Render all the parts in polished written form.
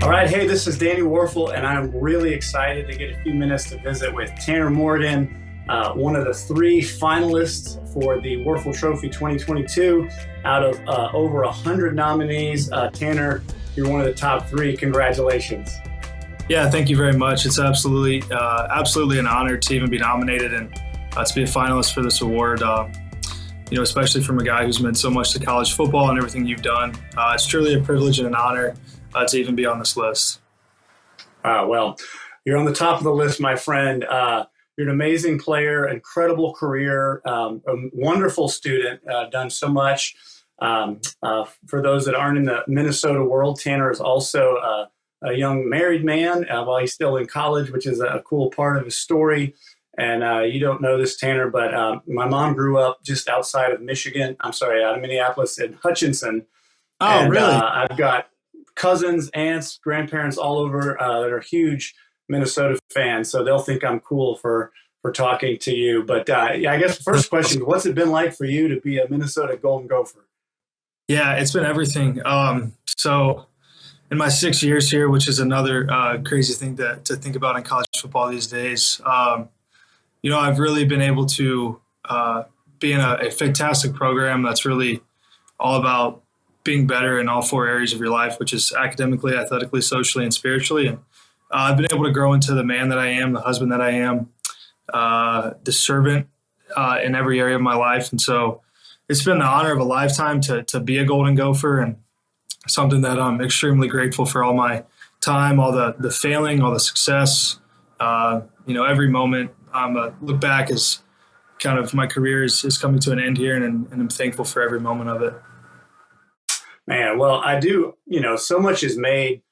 All right, hey, this is Danny Wuerffel, and I'm really excited to get a few minutes to visit with Tanner Morgan, one of the 3 finalists for the Wuerffel Trophy 2022 out of over 100 nominees. Tanner, you're one of the top 3. Congratulations. Yeah, thank you very much. It's absolutely an honor to even be nominated and to be a finalist for this award. Especially from a guy who's meant so much to college football and everything you've done. It's truly a privilege and an honor to even be on this list. Well, you're on the top of the list, my friend. You're an amazing player, incredible career, a wonderful student, done so much. For those that aren't in the Minnesota world, Tanner is also a young married man while he's still in college, which is a cool part of his story. And you don't know this, Tanner, but my mom grew up just outside of Michigan. Out of Minneapolis in Hutchinson. Oh, and, really? I've got cousins, aunts, grandparents all over that are huge Minnesota fans. So they'll think I'm cool for talking to you. But I guess the first question, what's it been like for you to be a Minnesota Golden Gopher? Yeah, it's been everything. So in my 6 years here, which is another crazy thing to think about in college football these days, I've really been able to be in a fantastic program that's really all about being better in all 4 areas of your life, which is academically, athletically, socially, and spiritually. And I've been able to grow into the man that I am, the husband that I am, the servant in every area of my life. And so it's been the honor of a lifetime to be a Golden Gopher, and something that I'm extremely grateful for. All my time, all the failing, all the success, every moment. Look back as kind of my career is coming to an end here, and I'm thankful for every moment of it. Man, well, I do, so much is made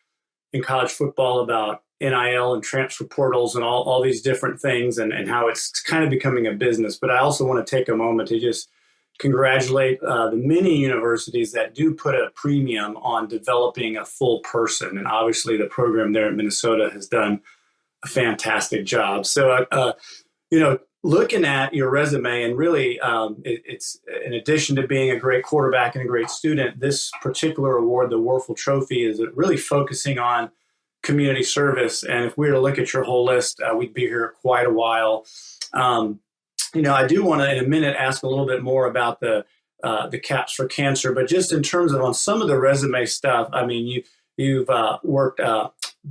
in college football about NIL and transfer portals and all these different things and how it's kind of becoming a business. But I also want to take a moment to just congratulate the many universities that do put a premium on developing a full person. And obviously the program there in Minnesota has done a fantastic job. So, looking at your resume, and really it's in addition to being a great quarterback and a great student, this particular award, the Wuerffel Trophy, is really focusing on community service. And if we were to look at your whole list, we'd be here quite a while. I do want to, in a minute, ask a little bit more about the Caps for Cancer, but just in terms of on some of the resume stuff, I mean, you've worked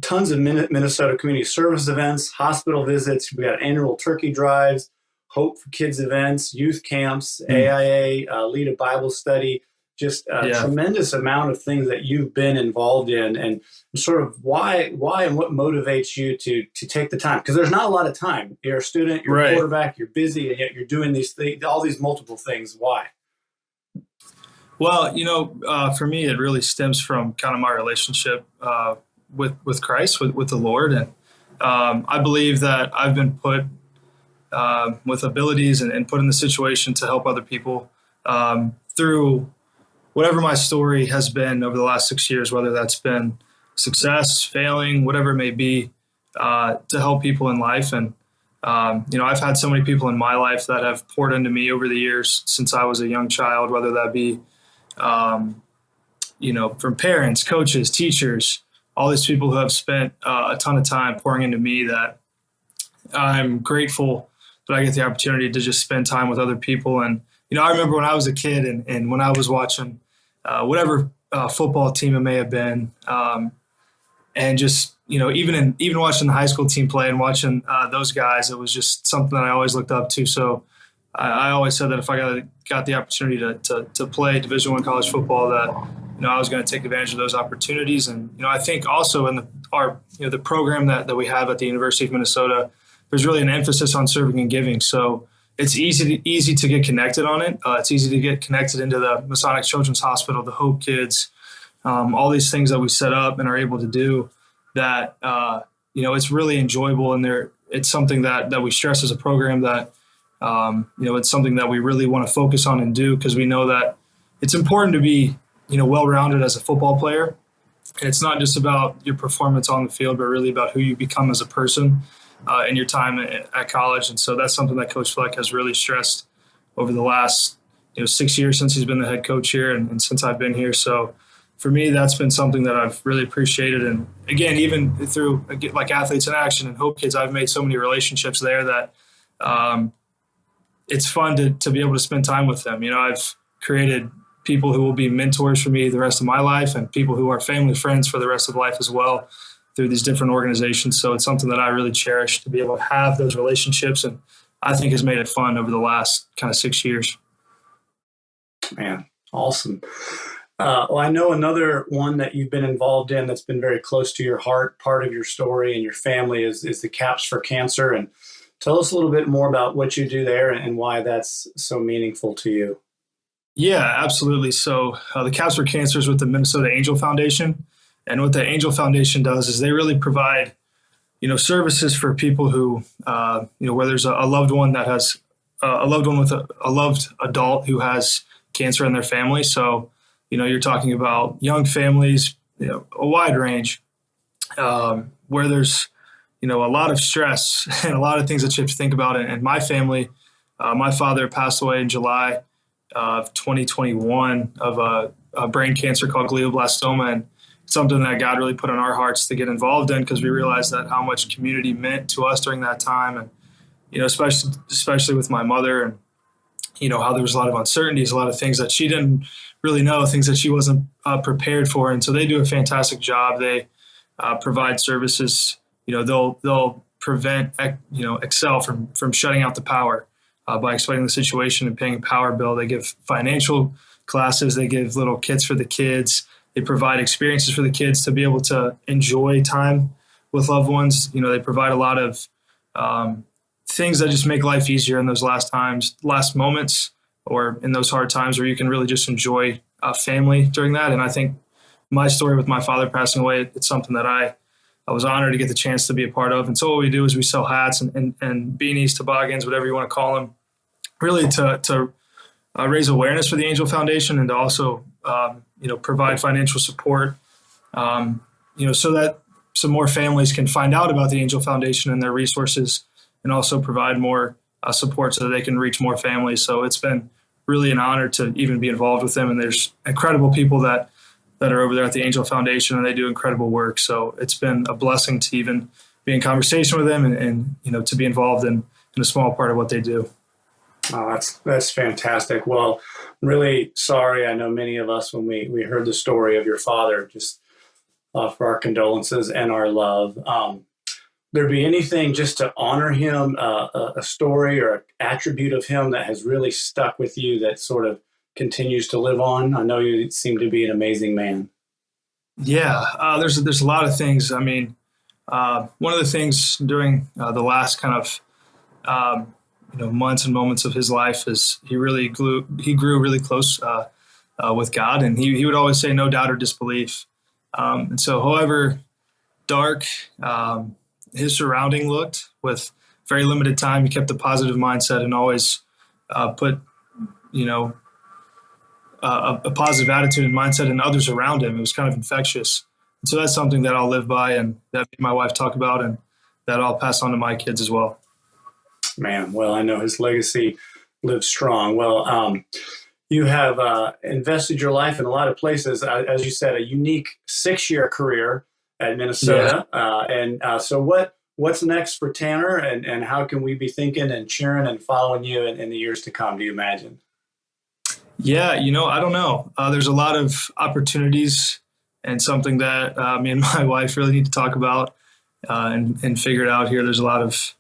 tons of Minnesota community service events, hospital visits. We got annual turkey drives, Hope for Kids events, youth camps, AIA, lead a Bible study, just a tremendous amount of things that you've been involved in, and sort of why and what motivates you to take the time? Because there's not a lot of time. You're a student, you're a quarterback, you're busy, and yet you're doing these things, all these multiple things. Why? Well, for me, it really stems from kind of my relationship with Christ, with the Lord. And I believe that I've been put with abilities and put in the situation to help other people through whatever my story has been over the last 6 years, whether that's been success, failing, whatever it may be, to help people in life. And, I've had so many people in my life that have poured into me over the years since I was a young child, whether that be, from parents, coaches, teachers, all these people who have spent a ton of time pouring into me, that I'm grateful that I get the opportunity to just spend time with other people. And, I remember when I was a kid and when I was watching whatever football team it may have been, and just, even watching the high school team play and watching those guys, it was just something that I always looked up to. So I always said that if I got the opportunity to play Division I college football, that I was going to take advantage of those opportunities. And I think also in the program that we have at the University of Minnesota, there's really an emphasis on serving and giving. So it's easy to get connected on it. It's easy to get connected into the Masonic Children's Hospital, the Hope Kids, all these things that we set up and are able to do. That it's really enjoyable, and it's something that we stress as a program that. It's something that we really want to focus on and do, because we know that it's important to be, well-rounded as a football player. And it's not just about your performance on the field, but really about who you become as a person in your time at college. And so that's something that Coach Fleck has really stressed over the last 6 years since he's been the head coach here, and since I've been here. So for me, that's been something that I've really appreciated. And again, even through like Athletes in Action and Hope Kids, I've made so many relationships there that it's fun to be able to spend time with them. I've created people who will be mentors for me the rest of my life, and people who are family friends for the rest of life as well through these different organizations. So it's something that I really cherish, to be able to have those relationships, and I think has made it fun over the last kind of 6 years. Man, awesome. Well, I know another one that you've been involved in that's been very close to your heart, part of your story and your family is the Caps for Cancer. And tell us a little bit more about what you do there and why that's so meaningful to you. Yeah, absolutely. So the Caps for Cancer is with the Minnesota Angel Foundation. And what the Angel Foundation does is they really provide, services for people who, where there's a loved one that has a loved one with a loved adult who has cancer in their family. So, you're talking about young families, a wide range, where there's, a lot of stress and a lot of things that you have to think about. And my family, my father passed away in July of 2021 of a brain cancer called glioblastoma, and it's something that God really put on our hearts to get involved in, because we realized that how much community meant to us during that time, and especially with my mother, and how there was a lot of uncertainties, a lot of things that she didn't really know, things that she wasn't prepared for, and so they do a fantastic job. They provide services. They'll prevent Excel from shutting out the power. By explaining the situation and paying a power bill. They give financial classes. They give little kits for the kids. They provide experiences for the kids to be able to enjoy time with loved ones. They provide a lot of things that just make life easier in those last moments, or in those hard times where you can really just enjoy family during that. And I think my story with my father passing away, it's something that I was honored to get the chance to be a part of. And so what we do is we sell hats and beanies, toboggans, whatever you want to call them, really to raise awareness for the Angel Foundation, and to also, provide financial support, so that some more families can find out about the Angel Foundation and their resources, and also provide more support so that they can reach more families. So it's been really an honor to even be involved with them. And there's incredible people that are over there at the Angel Foundation, and they do incredible work. So it's been a blessing to even be in conversation with them and to be involved in a small part of what they do. Oh, that's fantastic. Well, I'm really sorry. I know many of us, when we heard the story of your father, just for our condolences and our love. There be anything just to honor him, a story or an attribute of him that has really stuck with you that sort of continues to live on? I know you seem to be an amazing man. Yeah, there's a lot of things. I mean, one of the things during the last kind of months and moments of his life is he grew really close with God, and he would always say no doubt or disbelief. And so, however dark his surrounding looked, with very limited time, he kept a positive mindset and always put a positive attitude and mindset in others around him. It was kind of infectious. And so that's something that I'll live by, and that me and my wife talk about, and that I'll pass on to my kids as well. Man, well, I know his legacy lives strong. Well, you have invested your life in a lot of places. As you said, a unique 6-year career at Minnesota. Yeah. So what's next for Tanner, and how can we be thinking and cheering and following you in the years to come, do you imagine? Yeah, I don't know. There's a lot of opportunities, and something that me and my wife really need to talk about and figure it out here. There's a lot of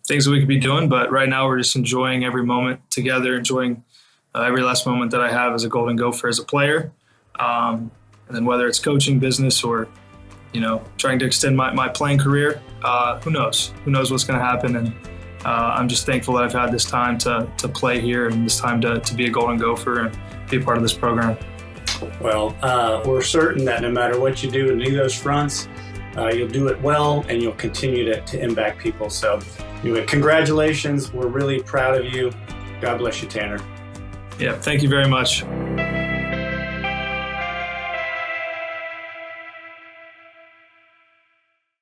things that we could be doing, but right now we're just enjoying every moment together, enjoying every last moment that I have as a Golden Gopher, as a player. And then whether it's coaching, business, or, trying to extend my playing career, who knows? Who knows what's going to happen? And I'm just thankful that I've had this time to play here, and this time to be a Golden Gopher and be a part of this program. Well, we're certain that no matter what you do in any of those fronts, you'll do it well, and you'll continue to impact people. So anyway, congratulations. We're really proud of you. God bless you, Tanner. Yeah, thank you very much.